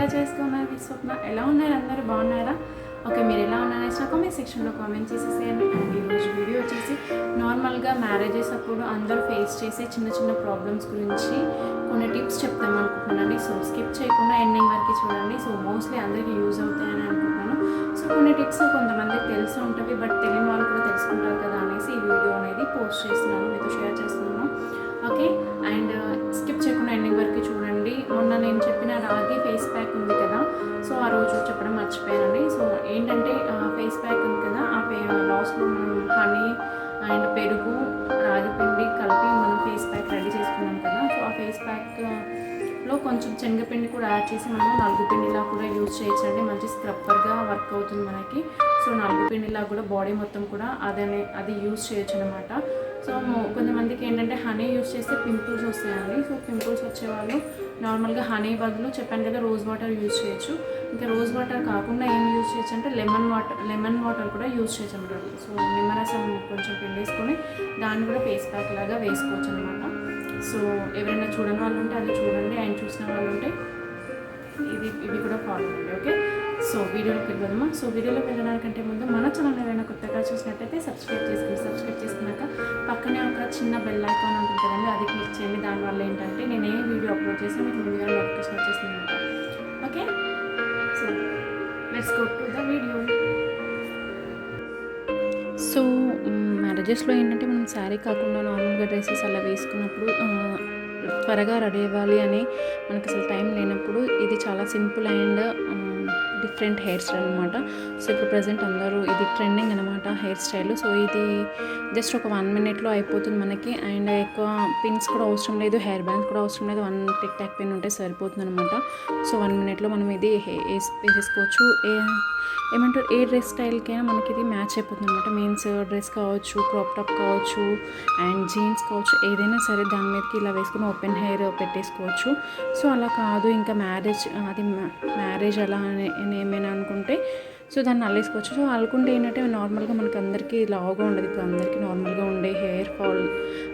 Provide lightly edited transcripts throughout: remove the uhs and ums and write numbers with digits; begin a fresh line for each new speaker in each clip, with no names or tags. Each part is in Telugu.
ఇలా చేసుకున్నారు మీ స్వప్న. ఎలా ఉన్నారు అందరూ, బాగున్నారా? ఓకే, మీరు ఎలా ఉన్నారనేసి నా కామెంట్ సెక్షన్లో కామెంట్ చేసేసేయండి. అండ్ ఈరోజు వీడియో వచ్చేసి నార్మల్గా మ్యారేజెస్ అప్పుడు అందరూ ఫేస్ చేసే చిన్న చిన్న ప్రాబ్లమ్స్ గురించి కొన్ని టిప్స్ చెప్తాం అనుకుంటున్నానండి. సో స్కిప్ చేయకుండా ఎండింగ్ వరకు చూడండి. సో మోస్ట్లీ అందరికీ యూజ్ అవుతాయని అనుకుంటున్నాను. సో కొన్ని టిప్స్ కొంతమందికి తెలిసి ఉంటుంది, బట్ తెలియని వాళ్ళు కూడా తెలుసుకుంటారు కదా అనేసి ఈ వీడియో అనేది పోస్ట్ చేస్తున్నాను, మీతో షేర్ చేస్తున్నాను. ఓకే, అండ్ స్కిప్ చేయకుండా ఎండింగ్ వరకు చూడండి. మొన్న నేను చెప్పిన రాగి ఫేస్ ప్యాక్ ఉంది కదా, సో ఆ రోజు చెప్పడం మర్చిపోయానండి. సో ఏంటంటే ఫేస్ ప్యాక్ ఉంది కదా, ఆ లాస్ట్లో మనం హనీ అండ్ పెరుగు రాగి పిండి కలిపి మనం ఫేస్ ప్యాక్ రెడీ చేసుకున్నాం కదా. సో ఆ ఫేస్ ప్యాక్లో కొంచెం శనగపిండి కూడా యాడ్ చేసి మనం నలుగు పిండిలా కూడా యూజ్ చేయొచ్చండి. మంచి స్క్రబ్బర్గా వర్క్ అవుతుంది మనకి. సో నలుగు పిండిలా కూడా బాడీ మొత్తం కూడా అది యూజ్ చేయొచ్చు అనమాట. సో కొంతమందికి ఏంటంటే హనీ యూజ్ చేస్తే పింపుల్స్ వస్తాయండి. సో పింపుల్స్ వచ్చేవాళ్ళు నార్మల్గా హనీ బదులు చెప్పాను కదా రోజ్ వాటర్ యూజ్ చేయొచ్చు. ఇంకా రోజ్ వాటర్ కాకుండా ఏం యూజ్ చేయొచ్చు అంటే లెమన్ వాటర్ కూడా యూజ్ చేయొచ్చు అనమాట. సో నిమ్మరసం కొంచెం పిండేసుకొని దాన్ని కూడా ఫేస్ ప్యాక్ లాగా వేసుకోవచ్చు అనమాట. సో ఎవరైనా చూడని వాళ్ళు ఉంటే అది చూడండి, అండ్ చూసిన వాళ్ళు ఉంటే ఇవి కూడా ఫాలో అవ్వండి. ఓకే, సో వీడియోలోకి వెళ్ళిపోదామా. సో వీడియోలోకి వెళ్ళడానికంటే ముందు మన ఛానల్ ఏదైనా కొత్తగా చూసినట్టయితే సబ్స్క్రైబ్ చేసుకున్నాక పక్కనే ఒక చిన్న బెల్ ఐకాన్ ఉంటుంది కదండి, అది క్లిక్ చేయండి. దానివల్ల ఏంటంటే నేను ఏ వీడియో అప్లోడ్ చేస్తే మీకు ముందుగా నోటిఫికేషన్ వచ్చేస్తుంది అనమాట. Okay, so let's go to the video. So మ్యారేజెస్లో ఏంటంటే మనం శారీ కాకుండా నార్మల్గా డ్రెస్సెస్ అలా వేసుకున్నప్పుడు త్వరగా రెడీ అవ్వాలి అని మనకు అసలు టైం లేనప్పుడు ఇది చాలా simple and different hair style అనమాట. సో ఇప్పుడు ప్రజెంట్ అందరూ ఇది ట్రెండింగ్ అనమాట హెయిర్ స్టైల్. సో ఇది జస్ట్ ఒక 1 minute అయిపోతుంది మనకి. అండ్ ఎక్కువ పిన్స్ కూడా అవసరం లేదు, హెయిర్ బ్యాండ్స్ కూడా అవసరం లేదు. 1 టిక్ టాక్ పిన్ ఉంటే సరిపోతుంది అనమాట. సో 1 minute మనం ఇది వేసేసుకోవచ్చు. ఏమంటారు, ఏ డ్రెస్ స్టైల్కైనా మనకి ఇది మ్యాచ్ అయిపోతుంది అనమాట. మీన్స్ డ్రెస్ కావచ్చు, క్రాప్ టాప్ కావచ్చు, అండ్ జీన్స్ కావచ్చు, ఏదైనా సరే దాని మీదకి ఇలా వేసుకుని ఓపెన్ హెయిర్ పెట్టేసుకోవచ్చు. సో అలా కాదు ఇంకా మ్యారేజ్ అలా అని ఏమైనా అనుకుంటే సో దాన్ని అల్లేసుకోవచ్చు. సో అల్లుకుంటే ఏంటంటే నార్మల్గా మనకు అందరికీ లావుగా ఉండదు. ఇప్పుడు అందరికీ నార్మల్గా ఉండే హెయిర్ ఫాల్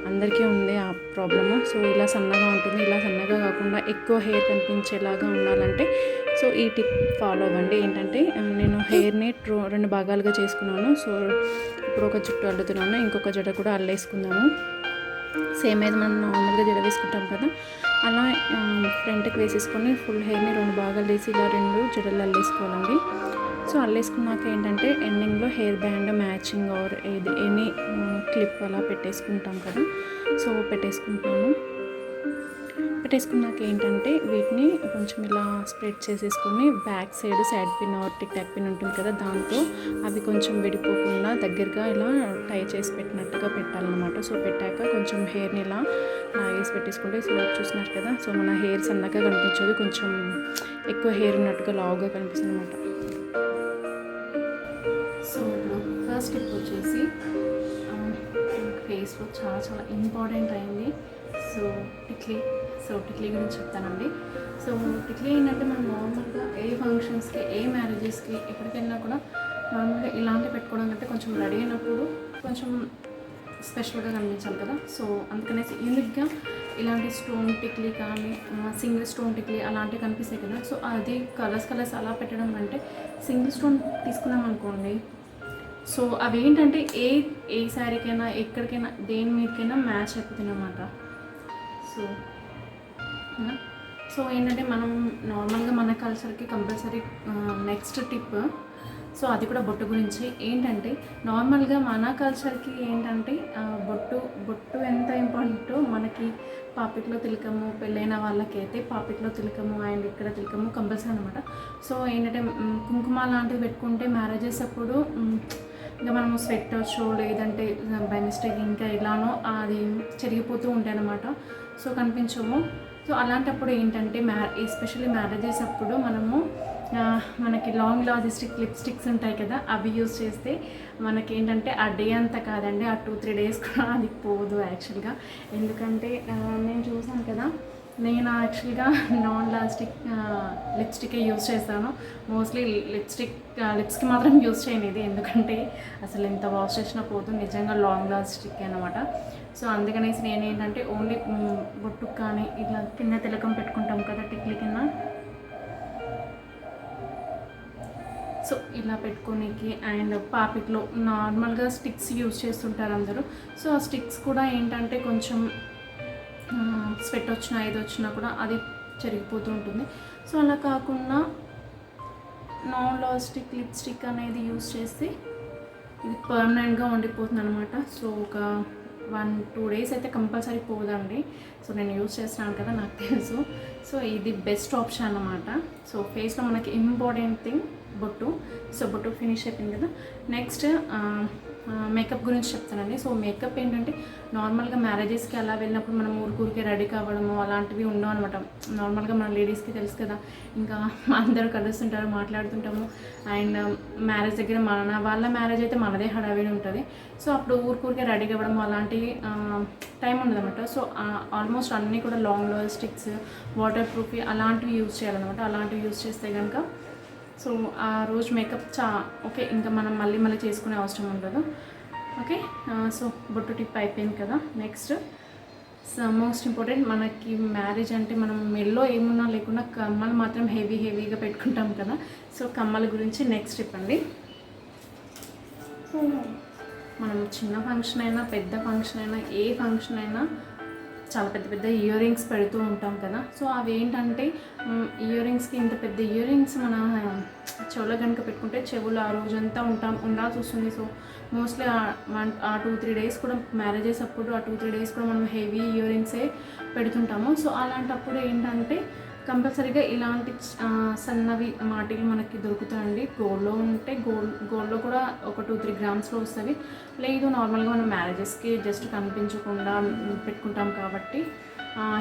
అందరికీ ఉంది ఆ ప్రాబ్లము. సో ఇలా సన్నగా ఉంటుంది. ఇలా సన్నగా కాకుండా ఎక్కువ హెయిర్ కనిపించేలాగా ఉండాలంటే సో ఈ టిప్ ఫాలో అవ్వండి. ఏంటంటే నేను హెయిర్ని 2 భాగాలుగా చేసుకున్నాను. సో ఇప్పుడు ఒక జుట్టు అల్లుతున్నాను, ఇంకొక జడ కూడా అల్లేసుకుందాము. సేమ్ అయితే మనం నార్మల్గా జడ వేసుకుంటాం కదా, అలా ఫ్రంట్కి వేసేసుకొని ఫుల్ హెయిర్ని 2 భాగాలు వేసి ఇలా 2 జడలు అల్లేసుకోవాలండి. సో అల్లేసుకున్నాక ఏంటంటే ఎండింగ్లో hair band matching or any clip అలా పెట్టేసుకుంటాం కదా. సో పెట్టేసుకున్నాక ఏంటంటే వీటిని కొంచెం ఇలా స్ప్రెడ్ చేసేసుకొని back side pin or tic tac pin ఉంటుంది కదా, దాంతో అవి కొంచెం విడిపోకుండా దగ్గరగా ఇలా టై చేసి పెట్టినట్టుగా పెట్టాలన్నమాట. సో పెట్టాక కొంచెం హెయిర్ని ఇలా వేసి పెట్టేసుకుంటే సో చూస్తున్నారు కదా. సో మన హెయిర్ సన్నగా కనిపించదు, కొంచెం ఎక్కువ హెయిర్ ఉన్నట్టుగా లావుగా కనిపిస్తుంది అనమాట. సో ఇప్పుడు ఫస్ట్ టిప్ వచ్చేసి ఫేస్లో చాలా ఇంపార్టెంట్ అయింది. సో టిక్లీ గురించి చెప్తానండి. సో టిక్లీ ఏంటంటే మనం నార్మల్గా ఏ ఫంక్షన్స్కి, ఏ మ్యారేజెస్కి, ఎక్కడికైనా కూడా నార్మల్గా ఇలాంటివి పెట్టుకోవడం కంటే కొంచెం రెడీ అయినప్పుడు కొంచెం స్పెషల్గా కనిపించాలి కదా. సో అందుకనేసి యూనిక్గా ఇలాంటి స్టోన్ టిక్లీ కానీ సింగిల్ స్టోన్ టిక్లీ అలాంటివి కనిపిస్తాయి కదా. సో అది కలర్స్ అలా పెట్టడం కంటే సింగిల్ స్టోన్ తీసుకున్నాం అనుకోండి, సో అవి ఏంటంటే ఏ శారీకైనా ఎక్కడికైనా దేని మీదకైనా మ్యాచ్ అయిపోతుంది అన్నమాట. సో ఏంటంటే మనం నార్మల్గా మన కల్చర్కి కంపల్సరీ నెక్స్ట్ టిప్, సో అది కూడా బొట్టు గురించి. ఏంటంటే నార్మల్గా మన కల్చర్కి ఏంటంటే బొట్టు ఎంత ఇంపార్టెంటో మనకి పాపిట్లో తిలకము, పెళ్ళైన వాళ్ళకైతే పాపిట్లో తిలకము అండ్ ఇక్కడ తిలకము కంపల్సరీ అనమాట. సో ఏంటంటే కుంకుమ లాంటివి పెట్టుకుంటే మ్యారేజెస్ అప్పుడు ఇంకా మనము స్వెట్ వచ్చో లేదంటే బై మిస్టేక్ ఇంకా ఇలానో అది చెరిగిపోతూ ఉంటాయి అన్నమాట. సో కనిపించము. సో అలాంటప్పుడు ఏంటంటే ఎస్పెషల్లీ మ్యారేజెస్ అప్పుడు మనకి లాంగ్ లాజిస్టిక్ లిప్స్టిక్స్ ఉంటాయి కదా, అవి యూజ్ చేస్తే మనకి ఏంటంటే ఆ డే అంతా కాదండి, ఆ 2-3 days కూడా అది పోదు యాక్చువల్గా. ఎందుకంటే నేను చూసాను కదా, నేను యాక్చువల్గా నాన్ లాస్టిక్ లిప్స్టికే యూజ్ చేస్తాను. మోస్ట్లీ లిప్స్కి మాత్రం యూజ్ చేయను ఇది, ఎందుకంటే అసలు ఎంత వాష్ చేసినా పోతుంది, నిజంగా లాంగ్ లాస్టిక్ అనమాట. సో అందుకనేసి నేను ఏంటంటే ఓన్లీ బొట్టుకు కానీ ఇట్లా కింద తిలకం పెట్టుకుంటాం కదా టిక్లీ కింద, సో ఇలా పెట్టుకోనికి. అండ్ పాపిక్లో నార్మల్గా స్టిక్స్ యూజ్ చేస్తుంటారు అందరూ. సో ఆ స్టిక్స్ కూడా ఏంటంటే కొంచెం స్వెట్ వచ్చినా ఏది వచ్చినా కూడా అది చెరిగిపోతూ ఉంటుంది. సో అలా కాకుండా నాన్ లాస్టిక్ లిప్స్టిక్ అనేది యూజ్ చేసి ఇది పర్మనెంట్గా ఉండిపోతుంది అనమాట. సో ఒక 1-2 డేస్ అయితే కంపల్సరీ పోదండి. సో నేను యూజ్ చేస్తున్నాను కదా, నాకు తెలుసు. సో ఇది బెస్ట్ ఆప్షన్ అన్నమాట. సో ఫేస్లో మనకి ఇంపార్టెంట్ థింగ్ బొట్టు. సో బొట్టు ఫినిష్ అయిపోయింది కదా. నెక్స్ట్ మేకప్ గురించి చెప్తానండి. సో మేకప్ ఏంటంటే నార్మల్గా మ్యారేజెస్కి అలా వెళ్ళినప్పుడు మనం ఊరికే రెడీ కావడము అలాంటివి ఉండవు అనమాట. నార్మల్గా మన లేడీస్కి తెలుసు కదా, ఇంకా అందరూ కలుస్తుంటారు, మాట్లాడుతుంటాము. అండ్ మ్యారేజ్ దగ్గర వాళ్ళ మ్యారేజ్ అయితే మనదే హడావిడి ఉంటుంది. సో అప్పుడు ఊరికే రెడీ కావడము అలాంటి టైం ఉండదు అనమాట. సో ఆల్మోస్ట్ అన్నీ కూడా లాంగ్ స్టిక్స్, వాటర్ ప్రూఫ్ అలాంటివి యూజ్ చేయాలన్నమాట. అలాంటివి యూజ్ చేస్తే కనుక సో ఆ రోజు మేకప్ ఓకే, ఇంకా మనం మళ్ళీ చేసుకునే అవసరం ఉండదు. ఓకే, సో బొట్టు టిప్ అయిపోయింది కదా. నెక్స్ట్ మోస్ట్ ఇంపార్టెంట్, మనకి మ్యారేజ్ అంటే మనం మెల్లో ఏమున్నా లేకుండా కమ్మలు మాత్రం హెవీగా పెట్టుకుంటాం కదా. సో కమ్మల గురించి నెక్స్ట్ టిప్ అండి. సో మనం చిన్న ఫంక్షన్ అయినా పెద్ద ఫంక్షన్ అయినా ఏ ఫంక్షన్ అయినా చాలా పెద్ద ఇయర్ రింగ్స్ పెడుతూ ఉంటాం కదా. సో అవి ఏంటంటే ఇయర్ రింగ్స్కి ఇంత పెద్ద ఇయర్ రింగ్స్ మన చెవులో కనుక పెట్టుకుంటే చెవులు ఆ రోజంతా ఉండాల్సి వస్తుంది. సో మోస్ట్లీ ఆ 2-3 డేస్ కూడా మ్యారేజెస్ అప్పుడు ఆ 2-3 డేస్ కూడా మనం హెవీ ఇయర్ రింగ్సే పెడుతుంటాము. సో అలాంటప్పుడు ఏంటంటే కంపల్సరీగా ఇలాంటి సన్నవి మాటిలు మనకి దొరుకుతాయండి. గోల్డ్లో ఉంటే గోల్డ్లో కూడా ఒక 2-3 గ్రామ్స్లో వస్తుంది. లేదు నార్మల్గా మనం మ్యారేజెస్కి జస్ట్ కనిపించకుండా పెట్టుకుంటాం కాబట్టి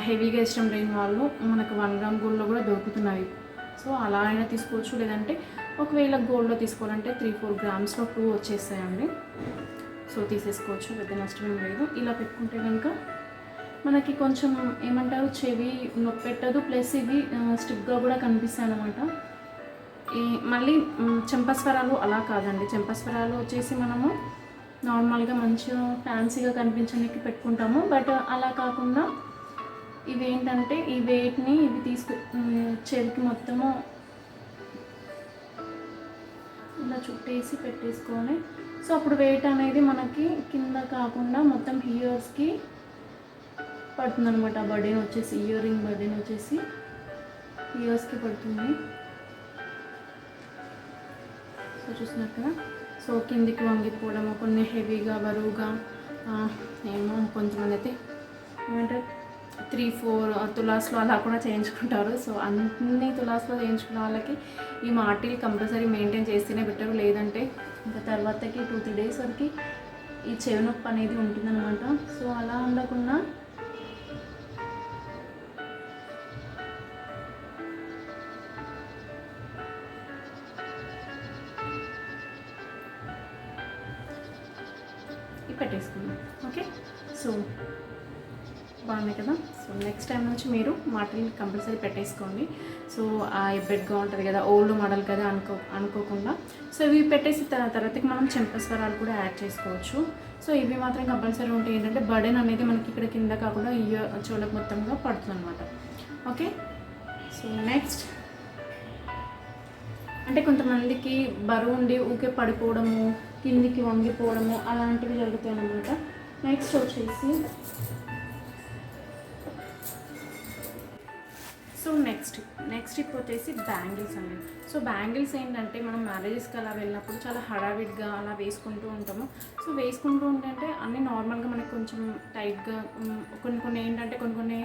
హెవీగా ఇష్టం లేని వాళ్ళు మనకు 1 గ్రామ్ గోల్డ్లో కూడా దొరుకుతున్నాయి. సో అలా అయినా తీసుకోవచ్చు. లేదంటే ఒకవేళ గోల్డ్లో తీసుకోవాలంటే 3-4 గ్రామ్స్లో 2 వచ్చేస్తాయండి. సో తీసేసుకోవచ్చు, పెద్ద నష్టం లేదు. ఇలా పెట్టుకుంటే కనుక మనకి కొంచెం ఏమంటారు, చెవి నొప్పి పెట్టదు, ప్లస్ ఇవి స్టిక్గా కూడా కనిపిస్తాయి అన్నమాట. మళ్ళీ చెంపస్వరాలు అలా కాదండి. చెంపస్వరాలు వచ్చేసి మనము నార్మల్గా మంచిగా ఫ్యాన్సీగా కనిపించడానికి పెట్టుకుంటాము. బట్ అలా కాకుండా ఇవి ఏంటంటే ఈ వెయిట్ని ఇవి చెవికి మొత్తము ఇలా చుట్టేసి పెట్టేసుకొని, సో అప్పుడు వెయిట్ అనేది మనకి కింద కాకుండా మొత్తం ఇయర్స్కి పడుతుంది అనమాట. బర్డెన్ వచ్చేసి ఇయర్ రింగ్ బర్డెన్ వచ్చేసి ఇయర్స్కి పడుతుంది. సో చూస్తున్నారు కదా. సో కిందికి వంగిపోవడము, కొన్ని హెవీగా బరువుగా ఏమో కొంతమంది అయితే ఏమంటారు 3-4 తులాస్లో అలా కూడా చేయించుకుంటారు. సో అన్ని తులాస్లో చేయించుకున్న వాళ్ళకి ఈ మాటిల్ కంపల్సరీ మెయింటైన్ చేస్తేనే బెటర్. లేదంటే ఇంకా తర్వాతకి 2-3 డేస్ వరకు ఈ చెవి నొప్పి అనేది ఉంటుందన్నమాట. సో అలా ఉండకుండా పెట్టేసుకుందాం. ఓకే, సో బాగున్నాయి కదా. సో నెక్స్ట్ టైం నుంచి మీరు మాటలు కంపల్సరీ పెట్టేసుకోండి. సో ఆ ఎబ్బెడ్గా ఉంటుంది కదా, ఓల్డ్ మోడల్ కదా అనుకోకుండా. సో ఇవి పెట్టేసి తర్వాతకి మనం చెంపస్వరాలు కూడా యాడ్ చేసుకోవచ్చు. సో ఇవి మాత్రం కంపల్సరీ ఉంటే ఏంటంటే బర్డెన్ అనేది మనకి ఇక్కడ కింద కాకుండా చెవులకు మొత్తంగా పడుతుంది అనమాట. ఓకే, సో నెక్స్ట్ అంటే కొంతమందికి బరువు ఉండి ఊకే పడిపోవడము, కిందికి వంగిపోవడము అలాంటివి జరుగుతాయి అన్నమాట. నెక్స్ట్ వచ్చేసి సో నెక్స్ట్ ఇప్పుడు వచ్చేసి బ్యాంగిల్స్ అండి. సో బ్యాంగిల్స్ ఏంటంటే మనం మ్యారేజెస్కి అలా వెళ్ళినప్పుడు చాలా హడావిడిగా అలా వేసుకుంటూ ఉంటాము. సో వేసుకుంటూ ఉంటే అన్నీ నార్మల్గా మనకి కొంచెం టైట్గా కొన్ని ఏంటంటే కొన్ని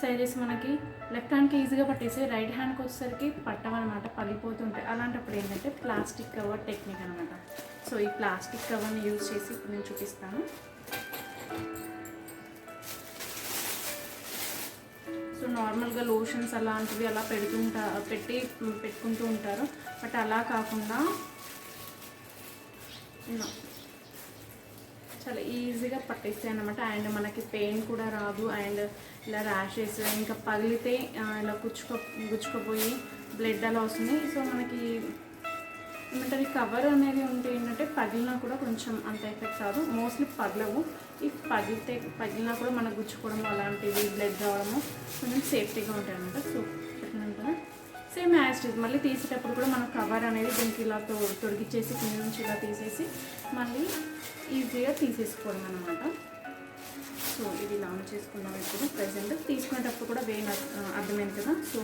సైజెస్ మనకి లెఫ్ట్ హ్యాండ్కి ఈజీగా పట్టేసి రైట్ హ్యాండ్కి వచ్చేసరికి పట్టవన్నమాట, పగిలిపోతుంటాయి. అలాంటప్పుడు ఏంటంటే ప్లాస్టిక్ కవర్ టెక్నిక్ అనమాట. సో ఈ ప్లాస్టిక్ కవర్ని యూజ్ చేసి ఇప్పుడు నేను చూపిస్తాను. సో నార్మల్గా లోషన్స్ అలాంటివి అలా పెట్టుకుంటూ ఉంటారు. బట్ అలా కాకుండా చాలా ఈజీగా పట్టేస్తాయి అన్నమాట. అండ్ మనకి పెయిన్ కూడా రాదు. అండ్ ఇలా ర్యాషెస్ ఇంకా పగిలితే ఇలా గుచ్చుకుపోయి బ్లడ్ అలా వస్తుంది. సో మనకి ఏమంటారు, ఈ కవర్ అనేది ఉంటే ఏంటంటే పగిలినా కూడా కొంచెం అంత ఎఫెక్ట్ రాదు. మోస్ట్లీ పగలవు. ఈ పగిలినా కూడా మనకు గుచ్చుకోవడం అలాంటివి బ్లడ్ రావడము కొంచెం సేఫ్టీగా ఉంటాయి అన్నమాట. సో పెట్టినాను కదా. సేమ్ యాజ్ ఇట్ మళ్ళీ తీసేటప్పుడు కూడా మనం కవర్ అనేది దీనికి ఇలా తొడిగిచ్చేసి కింద నుంచి ఇలా తీసేసి మళ్ళీ ఈజీగా తీసేసుకోవడం అనమాట. సో ఇది లాంచ్ చేసుకున్నాం ఇప్పుడు ప్రజెంట్. తీసుకునేటప్పుడు కూడా అర్థమైంది కదా. సో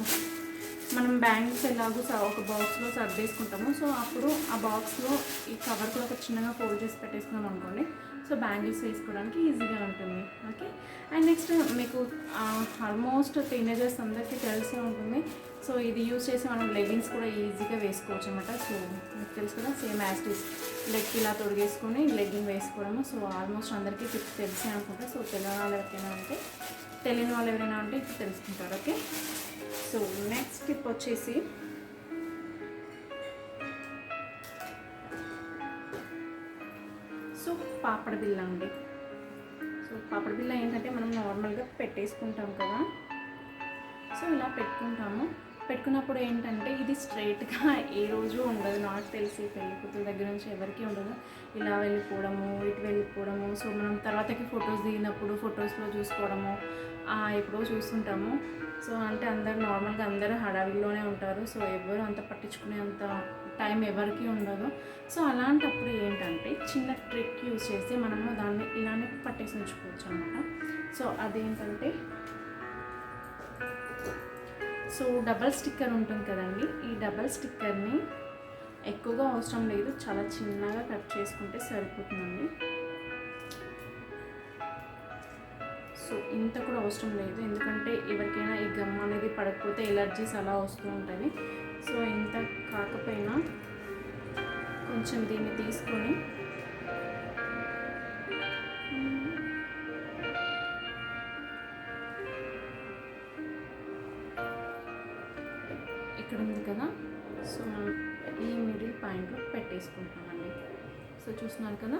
మనం బ్యాంగిల్స్ ఎలాగో ఒక బాక్స్లో సర్దేసుకుంటాము. సో అప్పుడు ఆ బాక్స్లో ఈ కవర్ కూడా ఒక చిన్నగా ఫోల్డ్ చేసి పెట్టేసుకున్నాం అనుకోండి. సో బ్యాంగిల్స్ వేసుకోవడానికి ఈజీగా ఉంటుంది. ఓకే. అండ్ నెక్స్ట్ మీకు ఆల్మోస్ట్ టీనేజర్స్ అందరికీ తెలిసే ఉంటుంది. సో ఇది యూజ్ చేసి మనం లెగ్గిన్స్ కూడా ఈజీగా వేసుకోవచ్చు అనమాట. సో మీకు తెలుసు కదా, సేమ్ యాస్టీస్ లెగ్ ఇలా తొడిగేసుకొని లెగ్గింగ్ వేసుకోవడము. సో ఆల్మోస్ట్ అందరికీ తెలిసే అనుకుంటా. సో తెలియని వాళ్ళు ఎవరైనా ఉంటే ఇప్పుడు తెలుసుకుంటారు. ఓకే. సో నెక్స్ట్ టిప్ వచ్చేసి సో పాపడ బిళ్ళ అండి. సో పాపడ బిళ్ళ ఏంటంటే మనం నార్మల్గా పెట్టేసుకుంటాం కదా. సో ఇలా పెట్టుకున్నప్పుడు ఏంటంటే ఇది స్ట్రైట్గా ఏ రోజు ఉండదు. నాకు తెలిసి పెళ్లి కూతురు దగ్గర నుంచి ఎవరికి ఉండదు. ఇలా వెళ్ళిపోవడము, ఇటు వెళ్ళిపోవడము. సో మనం తర్వాతకి ఫొటోస్ దిగినప్పుడు ఫొటోస్లో చూసుకోవడము ఎప్పుడో చూస్తుంటాము. సో అంటే అందరు నార్మల్గా అందరూ హడావిడిలోనే ఉంటారు. సో ఎవరు అంత పట్టించుకునే అంత టైం ఎవరికి ఉండదు. సో అలాంటప్పుడు ఏంటంటే చిన్న ట్రిక్ యూజ్ చేసి మనము దాన్ని ఇలానే పట్టేసి ఉంచుకోవచ్చు అనమాట. సో అదేంటంటే సో డబల్ స్టిక్కర్ ఉంటుంది కదండి. ఈ డబల్ స్టిక్కర్ని ఎక్కువగా అవసరం లేదు, చాలా చిన్నగా కట్ చేసుకుంటే సరిపోతుందండి. సో ఇంత కూడా అవసరం లేదు, ఎందుకంటే ఎవరికైనా ఈ గమ్ అనేది పడకపోతే ఎలర్జీస్ అలా వస్తూ ఉంటుంది. సో ఇంత కాకపోయినా కొంచెం దీన్ని తీసుకొని ఇక్కడ ఉంది కదా. సో మనం ఈ మిడిల్ పాయింట్లో పెట్టేసుకుంటామండి. సో చూస్తున్నారు కదా,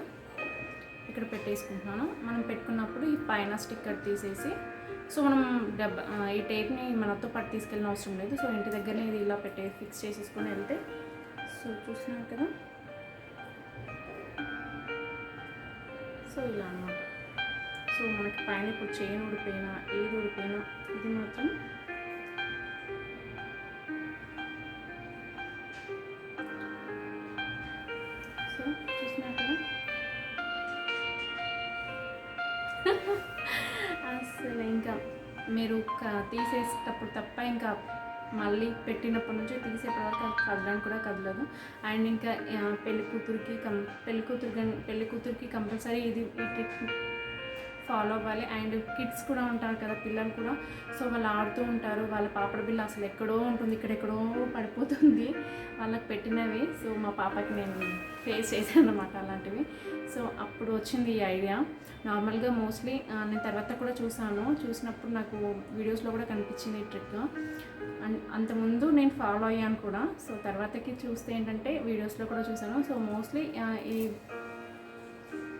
ఇక్కడ పెట్టేసుకుంటున్నాను. మనం పెట్టుకున్నప్పుడు ఈ పైన స్టిక్కర్ తీసేసి సో మనం ఈ టేప్ని మనతో పాటు తీసుకెళ్ళిన అవసరం లేదు. సో ఇంటి దగ్గరనే ఇది ఇలా ఫిక్స్ చేసేసుకొని వెళ్తే సో చూస్తున్నారు కదా. సో ఇలా అన్నమాట. సో మనకి పైన ఇప్పుడు చైన్ ఊడిపోయినా ఏది ఊడిపోయినా ఇది మాత్రం సో చూస్తున్నారు కదా. అసలు ఇంకా మీరు తీసేసేటప్పుడు తప్ప ఇంకా మళ్ళీ పెట్టినప్పటి నుంచి తీసేపటి వరకు కదలడానికి కూడా కదలదు. అండ్ ఇంకా పెళ్లి కూతురికి కంపల్సరీ ఇది ఈ ట్రిక్ ఫాలో అవ్వాలి. అండ్ కిడ్స్ కూడా ఉంటారు కదా, పిల్లలు కూడా. సో వాళ్ళు ఆడుతూ ఉంటారు, వాళ్ళ పాపడ బిళ్ళ అసలు ఎక్కడో ఉంటుంది, ఇక్కడెక్కడో పడిపోతుంది వాళ్ళకి పెట్టినవి. సో మా పాపకి నేను ఫేస్ చేశాను అన్నమాట అలాంటివి. సో అప్పుడు వచ్చింది ఈ ఐడియా. నార్మల్గా మోస్ట్లీ నేను తర్వాత కూడా చూసినప్పుడు నాకు వీడియోస్లో కూడా కనిపించింది ఈ ట్రిక్. అండ్ అంతకుముందు నేను ఫాలో అయ్యాను కూడా. సో తర్వాతకి చూస్తే ఏంటంటే వీడియోస్లో కూడా చూసాను. సో మోస్ట్లీ ఈ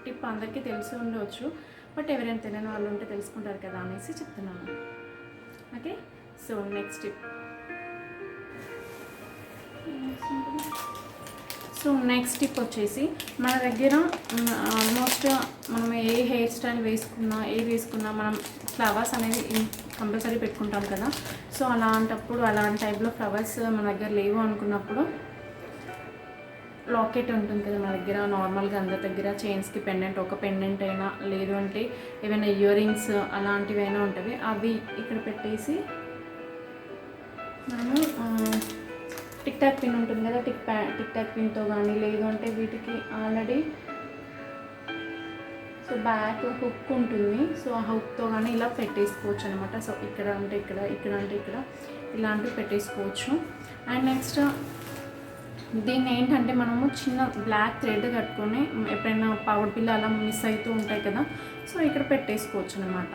టిప్ అందరికీ తెలిసి ఉండవచ్చు, బట్ ఎవరైనా తెలియని వాళ్ళు ఉంటే తెలుసుకుంటారు కదా అనేసి చెప్తున్నాను. Okay. So next tip. So next tip వచ్చేసి మన దగ్గర ఆల్మోస్ట్ మనం ఏ హెయిర్ స్టైల్ వేసుకున్నా మనం ఫ్లవర్స్ అనేది కంపల్సరీ పెట్టుకుంటాం కదా. సో అలాంటి టైప్లో ఫ్లవర్స్ మన దగ్గర లేవు అనుకున్నప్పుడు లాకెట్ ఉంటుంది కదా మన దగ్గర, నార్మల్గా అందరి దగ్గర చైన్స్కి పెండెంట్, ఒక పెండెంట్ అయినా లేదు అంటే ఏవైనా ఇయర్ రింగ్స్ అలాంటివైనా ఉంటుంది. అవి ఇక్కడ పెట్టేసి మనము టిక్ టాక్ పిన్ ఉంటుంది కదా, టిక్ టాక్ పిన్తో కానీ లేదు అంటే వీటికి ఆల్రెడీ సో బ్యాక్ హుక్ ఉంటుంది. సో ఆ హుక్తో కానీ ఇలా పెట్టేసుకోవచ్చు అనమాట. సో ఇక్కడ అంటే ఇక్కడ ఇలాంటివి పెట్టేసుకోవచ్చు. అండ్ నెక్స్ట్ దీన్ని ఏంటంటే మనము చిన్న బ్లాక్ థ్రెడ్ కట్టుకొని ఎప్పుడైనా పవర్ బిల్ అలా మిస్ అవుతూ ఉంటాయి కదా, సో ఇక్కడ పెట్టేసుకోవచ్చు అనమాట.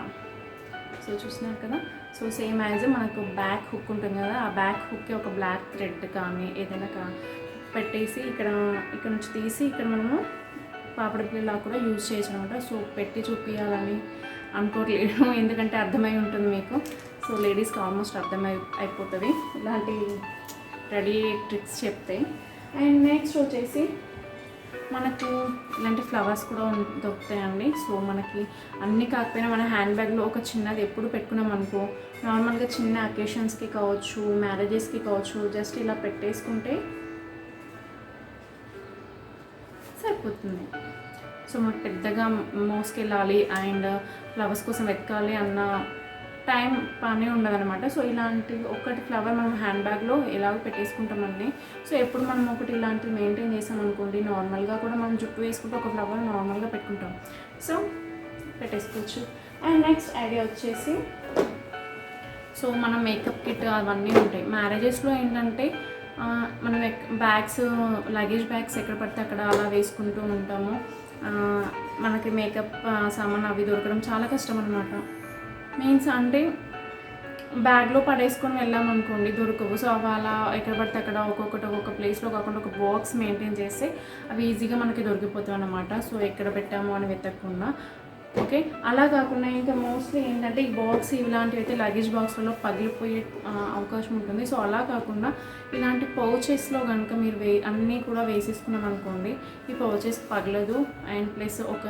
సో చూస్తున్నారు కదా. సో సేమ్ యాజ్ మనకు బ్యాక్ హుక్ ఉంటుంది కదా, ఆ బ్యాక్ హుక్కి ఒక బ్లాక్ థ్రెడ్ కానీ ఏదైనా పెట్టేసి ఇక్కడ నుంచి తీసి ఇక్కడ మనము పాపడ బిల్లా కూడా యూజ్ చేయొచ్చు అనమాట. సో పెట్టి చూపించాలని అనుకోవట్లేదు, ఎందుకంటే అర్థమై ఉంటుంది మీకు. సో లేడీస్కి ఆల్మోస్ట్ అయిపోతుంది ఇలాంటి రెడీ ట్రిక్స్ చెప్తే. అండ్ నెక్స్ట్ వచ్చేసి మనకు ఇలాంటి ఫ్లవర్స్ కూడా దొరుకుతాయండి. సో మనకి అన్నీ కాకపోయినా మన హ్యాండ్ బ్యాగ్లో ఒక చిన్నది ఎప్పుడు పెట్టుకున్నాం అనుకో, నార్మల్గా చిన్న అకేషన్స్కి కావచ్చు, మ్యారేజెస్కి కావచ్చు, జస్ట్ ఇలా పెట్టేసుకుంటే సరిపోతుంది. సో మనకు పెద్దగా మోసుకెళ్ళాలి అండ్ ఫ్లవర్స్ కోసం వెతకాలి అన్న టైం పని ఉండదన్నమాట. సో ఇలాంటి ఒకటి ఫ్లవర్ మనం హ్యాండ్ బ్యాగ్లో ఎలాగో పెట్టేసుకుంటామండి. సో ఎప్పుడు మనం ఒకటి ఇలాంటివి మెయింటైన్ చేసామనుకోండి, నార్మల్గా కూడా మనం జుట్టు వేసుకుంటే ఒక ఫ్లవర్ నార్మల్గా పెట్టుకుంటాం. సో పెట్టేసుకోవచ్చు. అండ్ నెక్స్ట్ ఐడియా వచ్చేసి, సో మన మేకప్ కిట్ అవన్నీ ఉంటాయి. మ్యారేజెస్లో ఏంటంటే మనం బ్యాగ్స్, లగేజ్ బ్యాగ్స్ ఎక్కడ పడితే అక్కడ అలా వేసుకుంటూ ఉంటాము. మనకి మేకప్ సామాన్ అవి దొరకడం చాలా కష్టం అనమాట. మీన్స్ అంటే బ్యాగ్లో పడేసుకొని వెళ్ళామనుకోండి దొరకవు. సో అవి అలా ఎక్కడ పడితే అక్కడ ఒక్కొక్క ప్లేస్లో కాకుండా ఒక బాక్స్ మెయింటైన్ చేస్తే అవి ఈజీగా మనకి దొరికిపోతాయి అన్నమాట. సో ఎక్కడ పెట్టాము అని వెతకకుండా. ఓకే, అలా కాకుండా ఇంకా మోస్ట్లీ ఏంటంటే ఈ బాక్స్ ఇలాంటివి అయితే లగేజ్ బాక్స్లలో పగిలిపోయే అవకాశం ఉంటుంది. సో అలా కాకుండా ఇలాంటి పౌచెస్లో కనుక మీరు అన్నీ కూడా వేసేసుకున్నాం అనుకోండి, ఈ పౌచెస్ పగలదు అండ్ ప్లస్ ఒక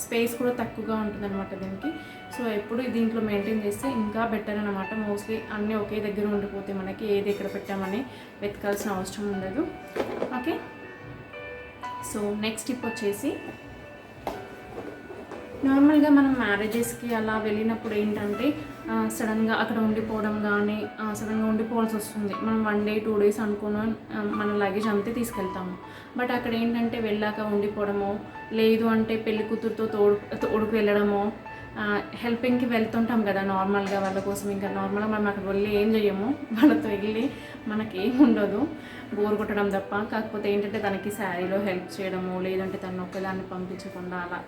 స్పేస్ కూడా తక్కువగా ఉంటుంది అనమాట దీనికి. సో ఎప్పుడు దీంట్లో మెయింటైన్ చేస్తే ఇంకా బెటర్ అనమాట. మోస్ట్లీ అన్నీ ఒకే దగ్గర ఉండిపోతే మనకి ఏది ఎక్కడ పెట్టామని వెతకాల్సిన అవసరం ఉండదు. ఓకే, సో నెక్స్ట్ టిప్ వచ్చేసి, నార్మల్గా మనం మ్యారేజెస్కి అలా వెళ్ళినప్పుడు ఏంటంటే సడన్గా అక్కడ ఉండిపోవడం కానీ, సడన్గా ఉండిపోవాల్సి వస్తుంది. మనం 1 day 2 days అనుకుని మన లగేజ్ అంతే తీసుకెళ్తాము. బట్ అక్కడ ఏంటంటే వెళ్ళాక ఉండిపోవడమో, లేదు అంటే పెళ్లి కూతురుతో తోడుకు వెళ్ళడమో, హెల్పింగ్కి వెళ్తుంటాం కదా నార్మల్గా వాళ్ళ కోసం. ఇంకా నార్మల్గా మనం అక్కడ వెళ్ళి ఏం చేయము, వాళ్ళతో వెళ్ళి మనకి ఏం ఉండదు, బోర్ కొట్టడం తప్ప. కాకపోతే ఏంటంటే తనకి శారీలో హెల్ప్ చేయడము, లేదంటే తను ఒక్కదాన్ని పంపించకుండా అలా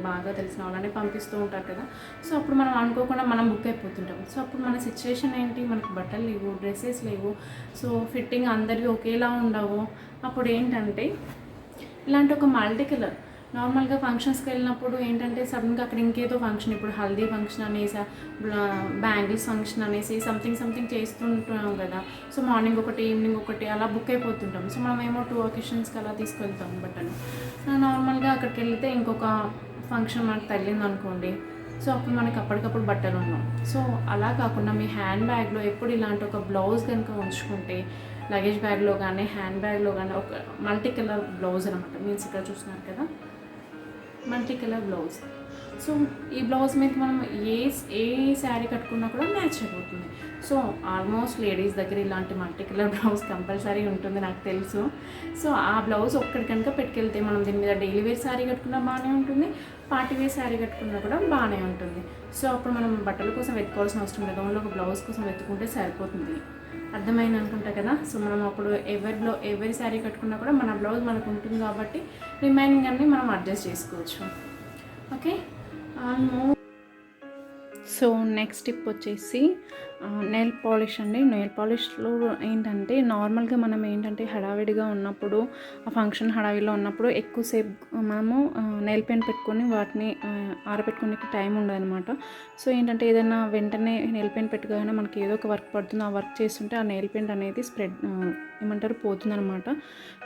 బాగా తెలిసిన వాళ్ళని పంపిస్తూ ఉంటారు కదా. సో అప్పుడు మనం అనుకోకుండా మనం బుక్ అయిపోతుంటాం. సో అప్పుడు మన సిచ్యువేషన్ ఏంటి, మనకు బట్టలు లేవు, డ్రెస్సెస్ లేవు, సో ఫిట్టింగ్ అందరివి ఒకేలా ఉండవు. అప్పుడు ఏంటంటే ఇలాంటి ఒక మల్టీ కలర్, నార్మల్గా ఫంక్షన్స్కి వెళ్ళినప్పుడు ఏంటంటే సడన్గా అక్కడ ఇంకేదో ఫంక్షన్, ఇప్పుడు హల్దీ ఫంక్షన్ అనేసి, బ్యాంగిల్స్ ఫంక్షన్ అనేసి సంథింగ్ చేస్తుంటాం కదా. సో మార్నింగ్ ఒకటి, ఈవినింగ్ ఒకటి అలా బుక్ అయిపోతుంటాం. సో మనమేమో 2 occasions అలా తీసుకెళ్తాం బట్టలు. నార్మల్గా అక్కడికి వెళ్తే ఇంకొక ఫంక్షన్ మనకు తగిలింది అనుకోండి, సో అప్పుడు మనకి అప్పటికప్పుడు బట్టలు ఉన్నాం. సో అలా కాకుండా మీ హ్యాండ్ బ్యాగ్లో ఎప్పుడు ఇలాంటి ఒక బ్లౌజ్ కనుక ఉంచుకుంటే, లగేజ్ బ్యాగ్లో కానీ హ్యాండ్ బ్యాగ్లో కానీ ఒక మల్టీ కలర్ బ్లౌజ్ అనమాట. మీన్స్ ఇక్కడ చూస్తున్నారు కదా, మల్టీ కలర్ బ్లౌజ్. సో ఈ బ్లౌజ్ మీద మనం ఏ శారీ కట్టుకున్నా కూడా మ్యాచ్ అయిపోతుంది. సో ఆల్మోస్ట్ లేడీస్ దగ్గర ఇలాంటి మల్టీ కలర్ బ్లౌజ్ కంపల్సరీ ఉంటుంది, నాకు తెలుసు. సో ఆ బ్లౌజ్ ఒక్కడి కనుక పెట్టుకెళ్తే మనం దీని మీద డైలీ వేర్ శారీ కట్టుకున్నా బాగానే ఉంటుంది, పార్టీ వేర్ శారీ కట్టుకున్నా కూడా బాగానే ఉంటుంది. సో అప్పుడు మనం బట్టల కోసం వెతుకోవాల్సిన అవసరం లేదు, ఓన్లీ ఒక బ్లౌజ్ కోసం వెతుకుంటే సరిపోతుంది. అర్థమైంది అనుకుంటా కదా. సో మనం అప్పుడు ఎవరి శారీ కట్టుకున్నా కూడా మన బ్లౌజ్ మనకు ఉంటుంది కాబట్టి రిమైనింగ్ అన్నీ మనం అడ్జస్ట్ చేసుకోవచ్చు. ఓకే, సో నెక్స్ట్ టిప్ వచ్చేసి నెయిల్ పాలిష్ అండి. నెయిల్ పాలిష్లో ఏంటంటే నార్మల్గా మనం ఏంటంటే హడావిడిగా ఉన్నప్పుడు, ఆ ఫంక్షన్ హడావిడిలో ఉన్నప్పుడు ఎక్కువసేపు మనము నెయిల్ పెయింట్ పెట్టుకొని వాటిని ఆరబెట్టుకోనికి టైం ఉండదన్నమాట. సో ఏంటంటే ఏదైనా వెంటనే నెయిల్ పెయింట్ పెట్టుకోగానే మనకి ఏదో ఒక వర్క్ పడుతుంది, ఆ వర్క్ చేస్తుంటే ఆ నెయిల్ పెయింట్ అనేది పోతుందన్నమాట.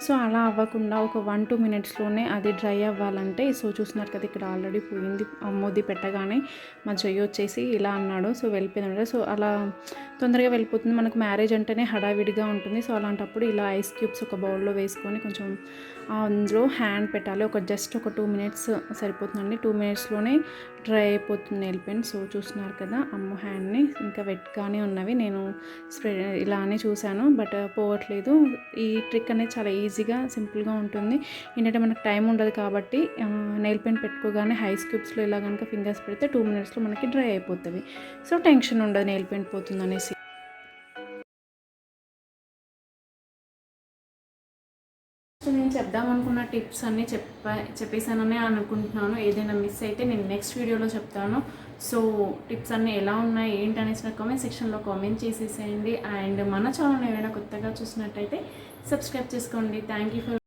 సో అలా అవ్వకుండా ఒక 1-2 minutesలోనే అది డ్రై అవ్వాలంటే, సో చూస్తున్నారు కదా ఇక్కడ ఆల్రెడీ పోయింది, అమ్మోది పెట్టగానే మా జొయ్యి వచ్చేసి ఇలా అన్నాడు. సో వెళ్ళిపోయింది. సో అలా తొందరగా వెళ్ళిపోతుంది. మనకు మ్యారేజ్ అంటేనే హడావిడిగా ఉంటుంది. సో అలాంటప్పుడు ఇలా ఐస్ క్యూబ్స్ ఒక బౌల్లో వేసుకొని కొంచెం అందులో హ్యాండ్ పెట్టాలి. జస్ట్ ఒక 2 minutes సరిపోతుందండి. 2 minutesలోనే డ్రై అయిపోతుంది నెయిల్ పెయింట్. సో చూస్తున్నారు కదా, అమ్మ హ్యాండ్ని ఇంకా వెట్గానే ఉన్నవి. నేను ఇలానే చూశాను, బట్ పోవట్లేదు. ఈ ట్రిక్ అనేది చాలా ఈజీగా, సింపుల్గా ఉంటుంది. ఏంటంటే మనకు టైం ఉండదు కాబట్టి నెయిల్ పెయింట్ పెట్టుకోగానే ఐస్ క్యూబ్స్లో ఇలా కనుక ఫింగర్స్ పెడితే 2 minutesలో మనకి డ్రై అయిపోతుంది. సో టెన్షన్ ఉండదు నెయిల్ పెయింట్ పోతుంది అనేసి. సో నేను చెప్దామనుకున్న టిప్స్ అన్నీ చెప్పేసానని అనుకుంటున్నాను. ఏదైనా మిస్ అయితే నేను నెక్స్ట్ వీడియోలో చెప్తాను. సో టిప్స్ అన్నీ ఎలా ఉన్నాయి ఏంటి అనేసి నాకు కామెంట్ సెక్షన్లో కామెంట్ చేసేసేయండి. అండ్ మన ఛానల్ ఏమైనా కొత్తగా చూసినట్టయితే సబ్స్క్రైబ్ చేసుకోండి. Thank you for